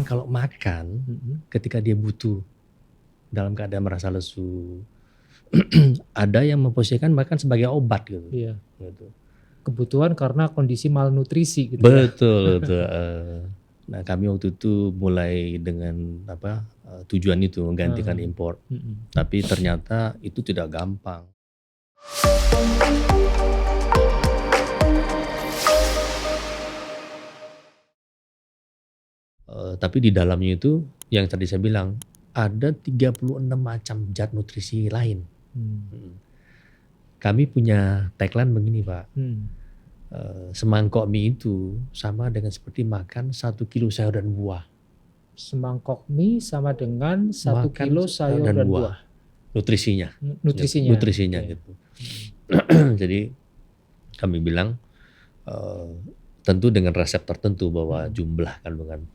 kalau makan ketika dia butuh dalam keadaan merasa lesu, ada yang memposisikan makan sebagai obat gitu. Iya. Gitu. Kebutuhan karena kondisi malnutrisi gitu ya. Betul. Nah kami waktu itu mulai dengan tujuan itu menggantikan impor. Tapi ternyata itu tidak gampang. Tapi di dalamnya itu yang tadi saya bilang ada 36 macam zat nutrisi lain. Kami punya tagline begini Pak. Semangkok mie itu sama dengan seperti makan 1 kilo sayur dan buah. Semangkok mie sama dengan 1 kilo sayur dan buah. Nutrisinya Okay. gitu. Jadi kami bilang tentu dengan resep tertentu bahwa jumlah kandungan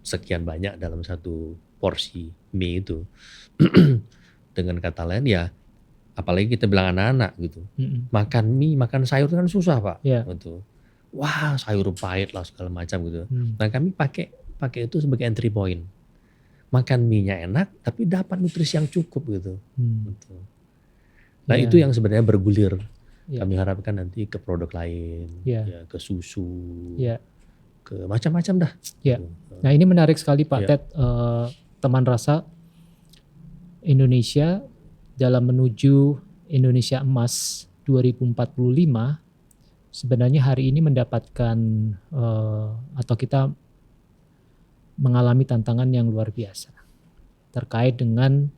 sekian banyak dalam satu porsi mie itu. Dengan kata lain ya, apalagi kita bilang anak-anak gitu, makan mie, makan sayur kan susah Pak. Gitu. Wah sayur pahit lah segala macam gitu. Nah kami pakai itu sebagai entry point. Makan mie-nya enak, tapi dapat nutrisi yang cukup gitu. Gitu. Nah itu yang sebenarnya bergulir. Kami harapkan nanti ke produk lain, ya, ke susu, ke macam-macam dah. Ya. Nah ini menarik sekali Pak Ted, teman rasa Indonesia dalam menuju Indonesia Emas 2045 sebenarnya hari ini mendapatkan atau kita mengalami tantangan yang luar biasa terkait dengan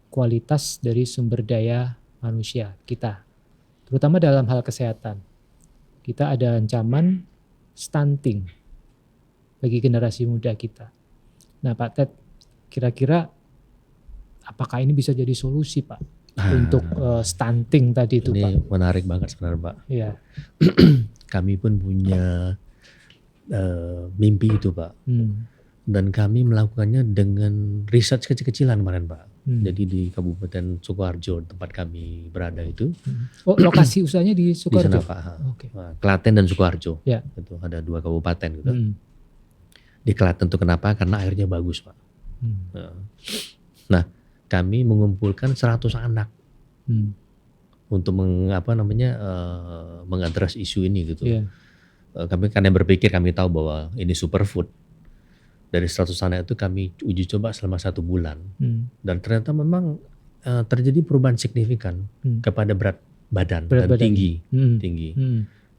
kualitas dari sumber daya manusia kita, terutama dalam hal kesehatan. Kita ada ancaman stunting bagi generasi muda kita. Nah Pak Ted, kira-kira apakah ini bisa jadi solusi Pak untuk stunting tadi itu ini Pak? Ini menarik banget sebenarnya Pak. Iya. Kami pun punya mimpi itu Pak. Dan kami melakukannya dengan riset kecil-kecilan kemarin Pak. Jadi di Kabupaten Sukoharjo tempat kami berada itu. Oh lokasi usahanya di Sukoharjo? Di sana Pak. Okay. Klaten dan Sukoharjo. Ya. Itu ada 2 kabupaten gitu. Di Klaten itu kenapa? Karena airnya bagus Pak. Nah kami mengumpulkan 100 anak untuk mengadres isu ini gitu. Kami karena berpikir, kami tahu bahwa ini superfood. Dari 100 anak itu kami uji coba selama 1 bulan. Dan ternyata memang terjadi perubahan signifikan kepada berat badan dan tinggi.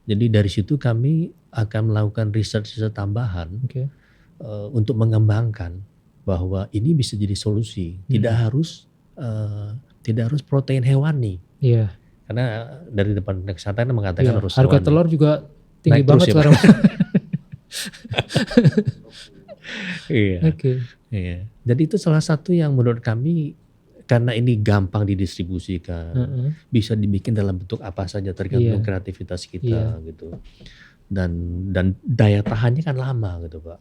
Jadi dari situ kami akan melakukan riset tambahan untuk mengembangkan bahwa ini bisa jadi solusi. Tidak harus protein hewani. Karena dari Departemen Kesehatan mengatakan harus harga hewani. Telur juga tinggi banget sekarang. Iya. Jadi itu salah satu yang menurut kami, karena ini gampang didistribusikan, bisa dibikin dalam bentuk apa saja tergantung kreativitas kita gitu. Dan daya tahannya kan lama gitu Pak.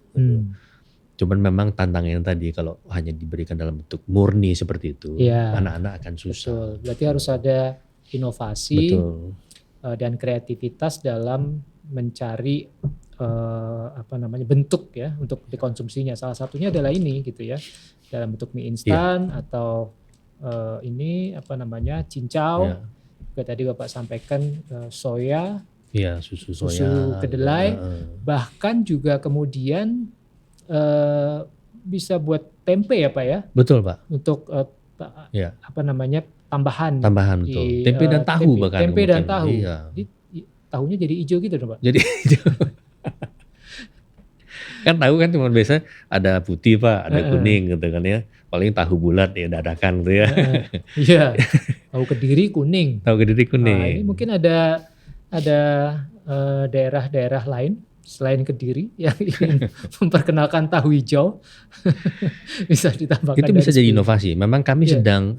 Cuman memang tantangannya tadi kalau hanya diberikan dalam bentuk murni seperti itu, anak-anak akan susah. Betul. Berarti harus ada inovasi dan kreativitas dalam mencari bentuk ya untuk dikonsumsinya. Salah satunya adalah ini gitu ya, dalam bentuk mie instan atau cincau. Juga tadi Bapak sampaikan soya, susu soya, kedelai, bahkan juga kemudian bisa buat tempe ya Pak ya. Betul Pak. Untuk tambahan betul. Tempe dan tahu bahkan. Tempe dan tahu. Tahunya jadi hijau gitu dong Pak. Jadi hijau. Kan tahu kan cuma biasa ada putih Pak, ada kuning gitu kan ya. Paling tahu bulat ya dadakan gitu ya. Iya. Tahu Kediri kuning. Tahu Kediri kuning. Nah, ini mungkin ada daerah-daerah lain selain Kediri yang ingin memperkenalkan tahu hijau. Bisa ditambahkan. Itu bisa jadi inovasi. Memang kami sedang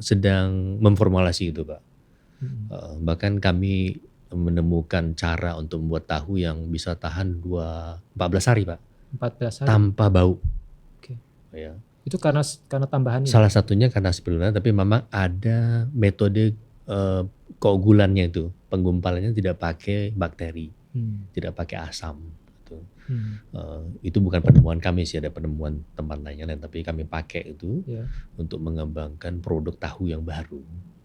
memformulasi itu Pak. Bahkan kami menemukan cara untuk membuat tahu yang bisa tahan 14 hari Pak. 14 hari. Tanpa bau. Ya. Itu karena tambahan ini? Salah satunya karena sebelumnya, tapi memang ada metode keunggulannya itu. Penggumpalannya tidak pakai bakteri, tidak pakai asam. Gitu. gitu. Hmm. Itu bukan penemuan kami sih, ada penemuan teman lainnya, tapi kami pakai itu Ya. untuk mengembangkan produk tahu yang baru.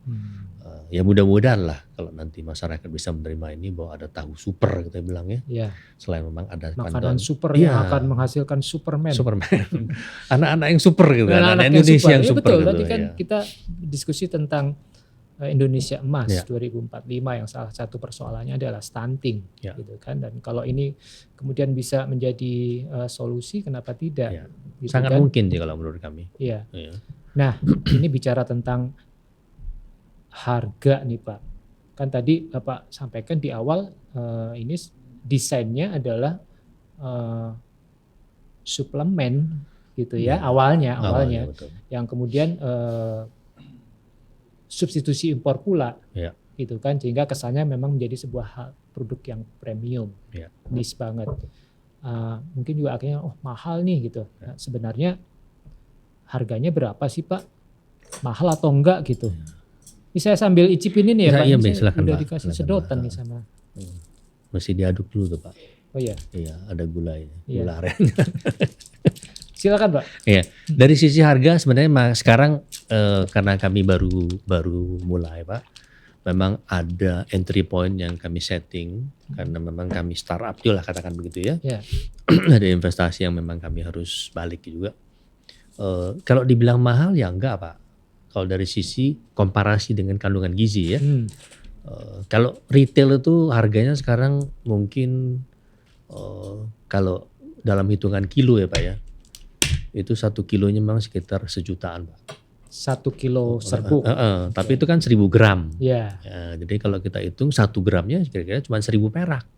Hmm. Ya mudah-mudahan lah kalau nanti masyarakat bisa menerima ini bahwa ada tahu super kita bilang ya. Ya. Selain memang ada Makanan kandungan super Iya. yang akan menghasilkan Superman. Anak-anak yang super gitu, anak-anak Anak-anak Indonesia yang Ya, super betul. gitu. Tadi kan Ya. kita diskusi tentang Indonesia Emas Ya. 2045 yang salah satu persoalannya adalah stunting, Ya. gitu kan. Dan kalau ini kemudian bisa menjadi solusi, kenapa tidak? Ya. Gitu Sangat kan? mungkin sih kalau menurut kami. Iya. Ya. Nah, ini bicara tentang harga nih Pak. Kan tadi Bapak sampaikan di awal ini desainnya adalah suplemen gitu ya, Ya. awalnya Betul. yang kemudian substitusi impor pula, Ya. gitu kan, sehingga kesannya memang menjadi sebuah produk yang premium, Ya. niche banget. Mungkin juga akhirnya mahal nih gitu. Nah, sebenarnya harganya berapa sih Pak? Mahal atau enggak gitu? Ini saya sambil icipin ini ya Pak. Iya, Ini saya silakan, udah Pak. dikasih Silakan, sedotan Pak. nih sama. Mesti diaduk dulu tuh Pak. Oh iya, Iya, ada gulanya, Iya. gula aren. silakan Pak. Iya, dari sisi harga sebenarnya sekarang karena kami baru mulai Pak, memang ada entry point yang kami setting karena memang kami startup juga lah katakan begitu ya. Ya. Ada investasi yang memang kami harus balik juga. Kalau dibilang mahal ya enggak Pak. Kalau dari sisi komparasi dengan kandungan gizi ya. Kalau retail itu harganya sekarang mungkin kalau dalam hitungan kilo ya Pak ya, itu 1 kilonya memang sekitar 1 jutaan Pak. 1 kilo serbuk. Tapi itu kan 1000 gram. Ya. Ya, jadi kalau kita hitung 1 gramnya kira-kira cuma 1000 perak.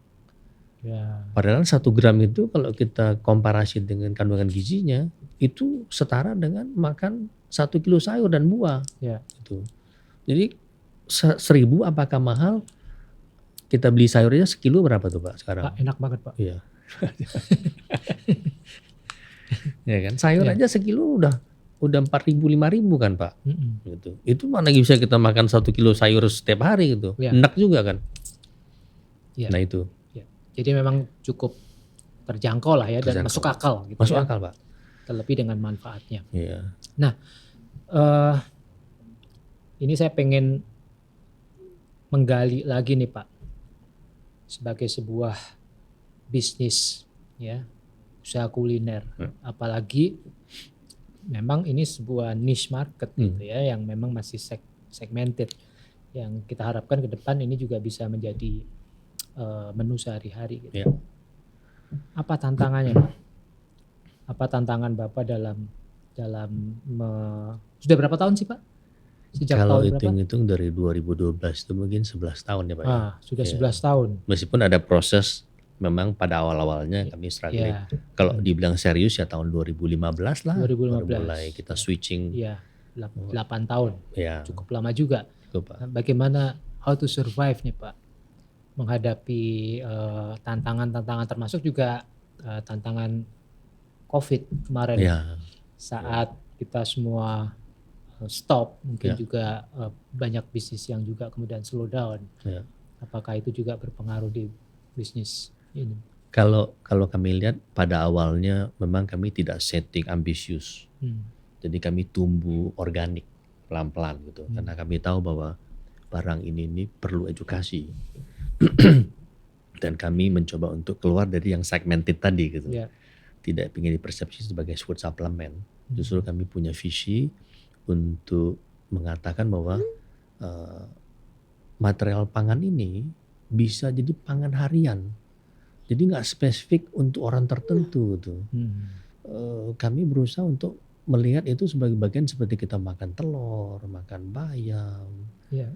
Ya. Padahal 1 gram itu kalau kita komparasi dengan kandungan gizinya itu setara dengan makan 1 kilo sayur dan buah. Ya. Gitu. Jadi 1000 apakah mahal? Kita beli sayurnya sekilo berapa tuh Pak sekarang? Pak, enak banget Pak. Iya. Ya kan, sayur Ya. aja sekilo udah 4.000 5.000 kan Pak. Gitu. Itu mana bisa kita makan 1 kilo sayur setiap hari gitu. Ya. Enak juga kan. Ya. Nah itu. Ya. Jadi memang cukup terjangkau lah ya dan Terjangkau. masuk akal gitu. Masuk ya. akal Pak. Terlebih dengan manfaatnya. Iya. Ini saya pengen menggali lagi nih Pak, sebagai sebuah bisnis ya, usaha kuliner, apalagi memang ini sebuah niche market gitu ya, yang memang masih segmented, yang kita harapkan ke depan ini juga bisa menjadi menu sehari-hari gitu. Ya. Apa tantangannya Pak? Apa tantangan Bapak dalam sudah berapa tahun sih Pak? Sejak Kalau tahun berapa? hitung-hitung dari 2012 itu mungkin 11 tahun ya Pak ya. Sudah Ya. 11 tahun. Meskipun ada proses memang pada awal-awalnya kami struggling. Ya. Kalau dibilang serius ya tahun 2015 lah. 2015. Baru mulai kita switching. Iya, 8 tahun. Ya. Cukup lama juga. Cukup, Pak. Bagaimana how to survive nih Pak? Menghadapi tantangan-tantangan, termasuk juga tantangan COVID kemarin. Ya. Saat kita semua stop, mungkin Ya. juga banyak bisnis yang juga kemudian slow down. Ya. Apakah itu juga berpengaruh di bisnis ini? Kalau kami lihat pada awalnya memang kami tidak setting ambisius. Jadi kami tumbuh organik pelan-pelan gitu. Karena kami tahu bahwa barang ini perlu edukasi. Dan kami mencoba untuk keluar dari yang segmented tadi gitu. Ya. Tidak ingin dipersepsi sebagai food supplement. Justru kami punya visi untuk mengatakan bahwa material pangan ini bisa jadi pangan harian. Jadi nggak spesifik untuk orang tertentu gitu. Kami berusaha untuk melihat itu sebagai bagian seperti kita makan telur, makan bayam, Ya.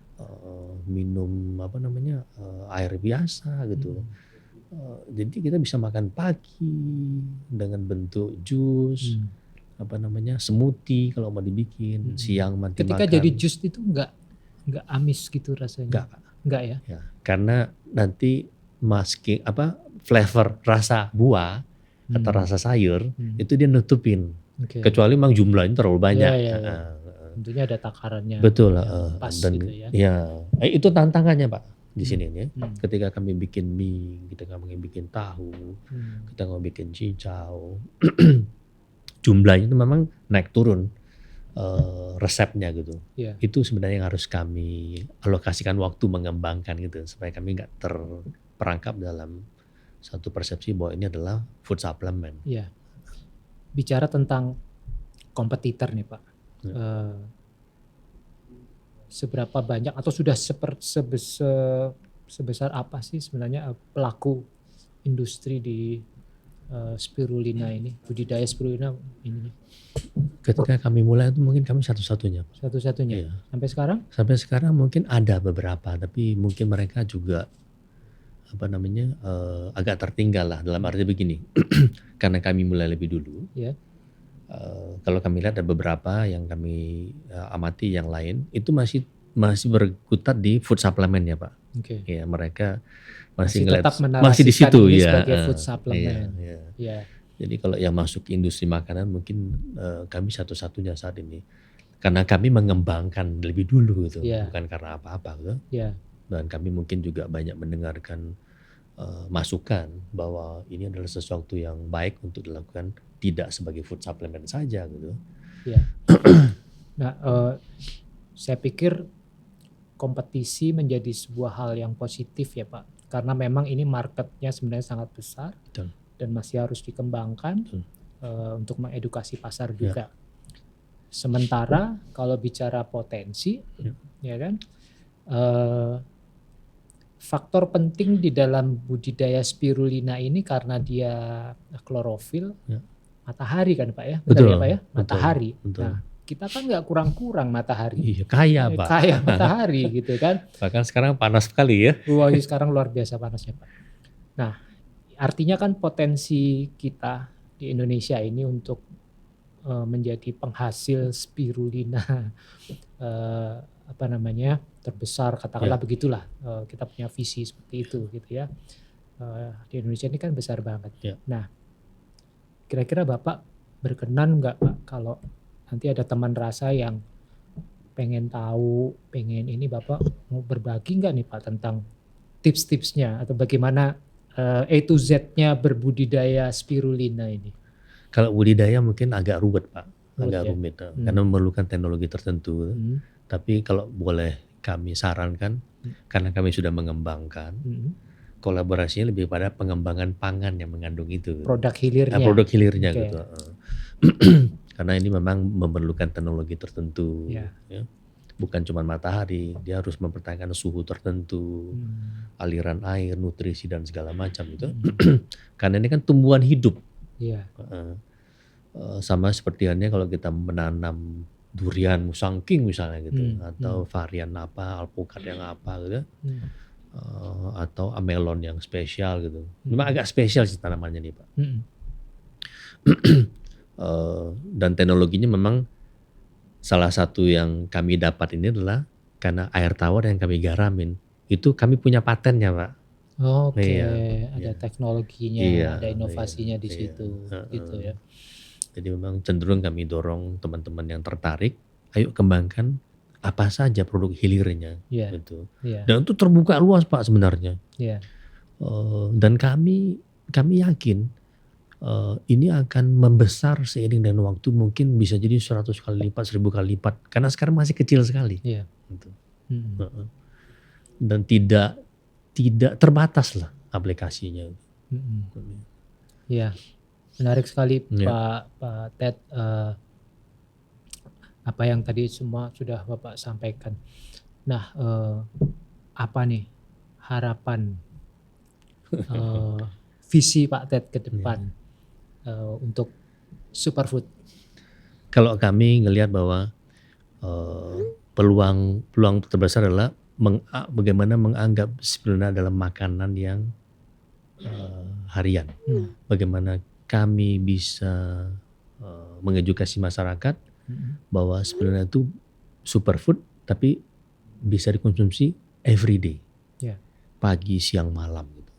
minum air biasa gitu. Jadi kita bisa makan pagi dengan bentuk jus, smoothie kalau mau dibikin, siang nanti Ketika makan. jadi jus itu nggak amis gitu rasanya? Enggak ya? Ya, karena nanti masking flavor rasa buah atau rasa sayur itu dia nutupin. Okay. Kecuali memang jumlahnya terlalu banyak. Tentunya ada takarannya. Betul. Pas Dan gitu ya. ya, itu tantangannya Pak. di sini ya. Hmm. Ketika kami bikin mie, ketika kami bikin tahu, kita mau bikin cincau, jumlahnya itu memang naik turun resepnya gitu. Ya. Itu sebenarnya yang harus kami alokasikan waktu mengembangkan gitu supaya kami nggak terperangkap dalam satu persepsi bahwa ini adalah food supplement. Ya. Bicara tentang kompetitor nih Pak, seberapa banyak atau sudah sebesar apa sih sebenarnya pelaku industri di spirulina ini, budidaya spirulina ini? Ketika kami mulai itu mungkin kami satu-satunya. Satu-satunya. Iya. Sampai sekarang? Sampai sekarang mungkin ada beberapa, tapi mungkin mereka juga agak tertinggal lah, dalam arti begini. Karena kami mulai lebih dulu. Ya. Kalau kami lihat ada beberapa yang kami amati yang lain itu masih berkutat di food supplement ya Pak. Oke. Ya, mereka Masih ngeliat, tetap masih di situ ini ya. sebagai food supplement. Iya. Ya. Jadi kalau yang masuk ke industri makanan mungkin kami satu-satunya saat ini. Karena kami mengembangkan lebih dulu gitu, Ya. bukan karena apa-apa gitu. Ya. Dan kami mungkin juga banyak mendengarkan masukan bahwa ini adalah sesuatu yang baik untuk dilakukan, tidak sebagai food supplement saja gitu. Ya. Nah, saya pikir kompetisi menjadi sebuah hal yang positif ya Pak, karena memang ini marketnya sebenarnya sangat besar. Betul. Dan masih harus dikembangkan untuk mengedukasi pasar juga. Sementara kalau bicara potensi, ya kan, faktor penting di dalam budidaya spirulina ini karena dia klorofil, matahari kan Pak ya, betul ya Pak ya, matahari. Betul. Nah, kita kan nggak kurang-kurang matahari. Iya, kaya Pak. Kaya matahari gitu kan. Bahkan sekarang panas sekali ya. Wah, sekarang luar biasa panasnya Pak. Nah, artinya kan potensi kita di Indonesia ini untuk menjadi penghasil spirulina terbesar, katakanlah begitulah, kita punya visi seperti itu gitu ya. Di Indonesia ini kan besar banget. Nah, kira-kira Bapak berkenan nggak Pak kalau nanti ada teman rasa yang pengen tahu, pengen ini, Bapak mau berbagi nggak nih Pak tentang tips-tipsnya atau bagaimana A to Z-nya berbudidaya spirulina ini? Kalau budidaya mungkin agak ruwet Pak, agak rumit karena memerlukan teknologi tertentu. Tapi kalau boleh kami sarankan, karena kami sudah mengembangkan, kolaborasinya lebih pada pengembangan pangan yang mengandung itu. Produk hilirnya. Produk hilirnya gitu. Karena ini memang memerlukan teknologi tertentu. Ya. Bukan cuma matahari, dia harus mempertahankan suhu tertentu, aliran air, nutrisi dan segala macam itu. Karena ini kan tumbuhan hidup. Iya. Sama seperti halnya kalau kita menanam durian musangking misalnya gitu, atau varian apa, alpukat yang apa gitu, atau amelon yang spesial gitu. Memang agak spesial sih tanamannya nih Pak. Dan teknologinya memang salah satu yang kami dapat ini adalah karena air tawar yang kami garamin itu kami punya patennya Pak. Oke, ada teknologinya, ada inovasinya di situ, gitu ya. Jadi memang cenderung kami dorong teman-teman yang tertarik, ayo kembangkan apa saja produk hilirnya, gitu. Dan itu terbuka luas Pak sebenarnya. Dan kami yakin ini akan membesar seiring dengan waktu, mungkin bisa jadi 100 kali lipat, 1000 kali lipat, karena sekarang masih kecil sekali. Gitu. Dan tidak terbatas lah aplikasinya. Ya, menarik sekali Pak Ted, apa yang tadi semua sudah Bapak sampaikan. Nah, apa nih harapan visi Pak Ted ke depan untuk superfood? Kalau kami ngelihat bahwa peluang terbesar adalah bagaimana menganggap spirulina dalam makanan yang harian. Bagaimana kami bisa mengedukasi masyarakat bahwa spirulina itu superfood tapi bisa dikonsumsi everyday, pagi, siang, malam. Gitu.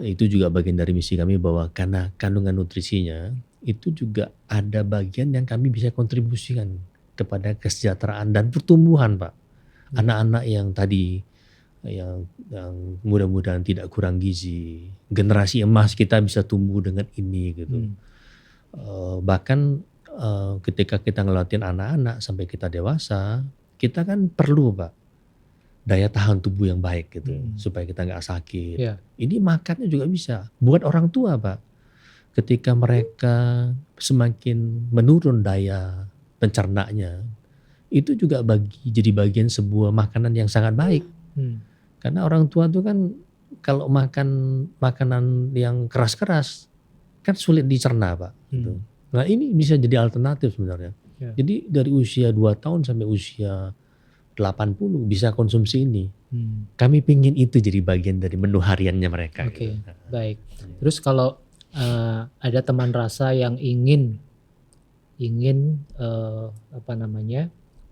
Itu juga bagian dari misi kami bahwa karena kandungan nutrisinya itu juga ada bagian yang kami bisa kontribusikan kepada kesejahteraan dan pertumbuhan Pak. Anak-anak yang tadi yang mudah-mudahan tidak kurang gizi. Generasi emas kita bisa tumbuh dengan ini gitu. Bahkan ketika kita ngelatin anak-anak sampai kita dewasa, kita kan perlu Pak daya tahan tubuh yang baik gitu supaya kita nggak sakit. Ya. Ini makannya juga bisa. Buat orang tua Pak, ketika mereka semakin menurun daya pencernanya, itu juga jadi bagian sebuah makanan yang sangat baik. Karena orang tua tuh kan kalau makan makanan yang keras-keras kan sulit dicerna Pak. Gitu. Nah ini bisa jadi alternatif sebenarnya. Ya. Jadi dari usia 2 tahun sampai usia 80 bisa konsumsi ini. Kami pingin itu jadi bagian dari menu hariannya mereka. Oke, Gitu. baik. Terus kalau ada teman rasa yang ingin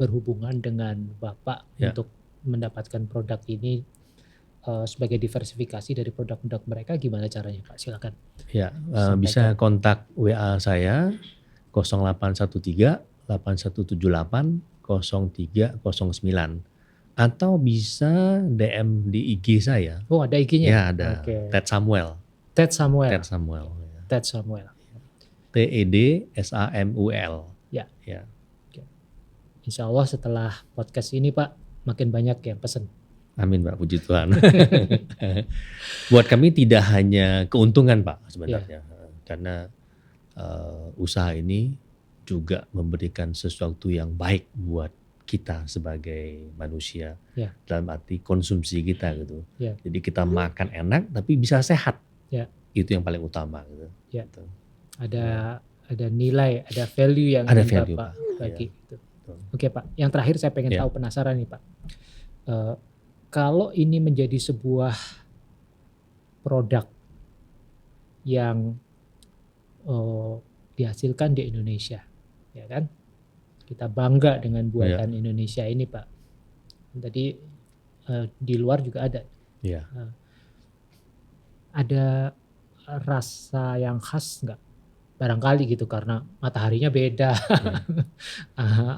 berhubungan dengan Bapak untuk mendapatkan produk ini sebagai diversifikasi dari produk-produk mereka, gimana caranya Pak? Silakan. Ya, bisa kontak WA saya 0813 8178 0309 atau bisa DM di IG saya. Oh, ada IG-nya? Ya, ada. Ted Samuel. Ted Samuel. Ted Samuel. Ted Samuel. TED SAMUL. Ya. Ya. Insya Allah setelah podcast ini Pak, makin banyak yang pesen. Amin Pak, puji Tuhan. Buat kami tidak hanya keuntungan Pak sebenarnya. Karena usaha ini juga memberikan sesuatu yang baik buat kita sebagai manusia. Dalam arti konsumsi kita gitu. Jadi kita makan enak tapi bisa sehat. Itu yang paling utama gitu. Gitu. Ada nilai, ada value yang ada value, Bapak Pak. bagi gitu. Oke Pak, yang terakhir saya pengen tahu, penasaran nih Pak. Kalau ini menjadi sebuah produk yang dihasilkan di Indonesia, ya kan? Kita bangga dengan buatan Indonesia ini Pak. Tadi di luar juga ada. Ada rasa yang khas nggak? Barangkali gitu karena mataharinya beda,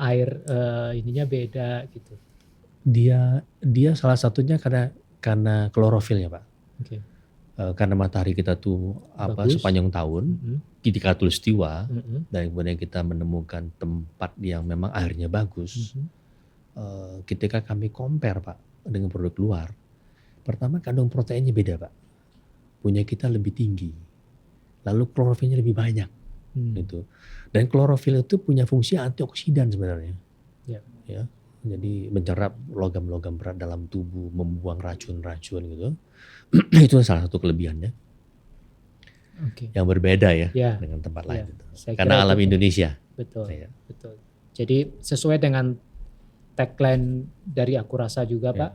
air ininya beda gitu. Dia salah satunya karena klorofilnya Pak. Karena matahari kita tuh sepanjang tahun, ketika tulistiwa, dan kemudian kita menemukan tempat yang memang airnya bagus. Ketika kami compare Pak dengan produk luar, pertama kandung proteinnya beda Pak. Punya kita lebih tinggi, lalu klorofilnya lebih banyak, gitu. Dan klorofil itu punya fungsi antioksidan sebenarnya. Ya. Jadi menyerap logam-logam berat dalam tubuh, membuang racun-racun gitu. Itu salah satu kelebihannya. Yang berbeda ya dengan tempat lain. Gitu. Karena alam Indonesia. Betul. Betul. Jadi sesuai dengan tagline dari Aku Rasa juga Pak.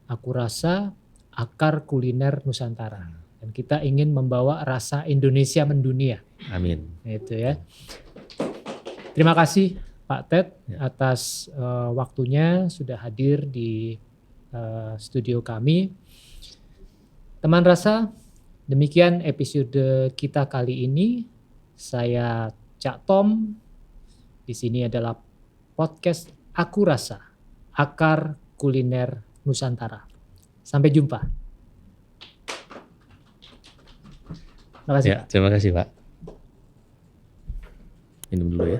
Aku Rasa akar kuliner Nusantara. Dan kita ingin membawa rasa Indonesia mendunia. Amin. Itu ya. Terima kasih Pak Ted atas waktunya sudah hadir di studio kami. Teman rasa, demikian episode kita kali ini. Saya Cak Tom. Di sini adalah podcast Aku Rasa, akar kuliner Nusantara. Sampai jumpa. Terima kasih Pak. Terima kasih Pak. Minum dulu ya.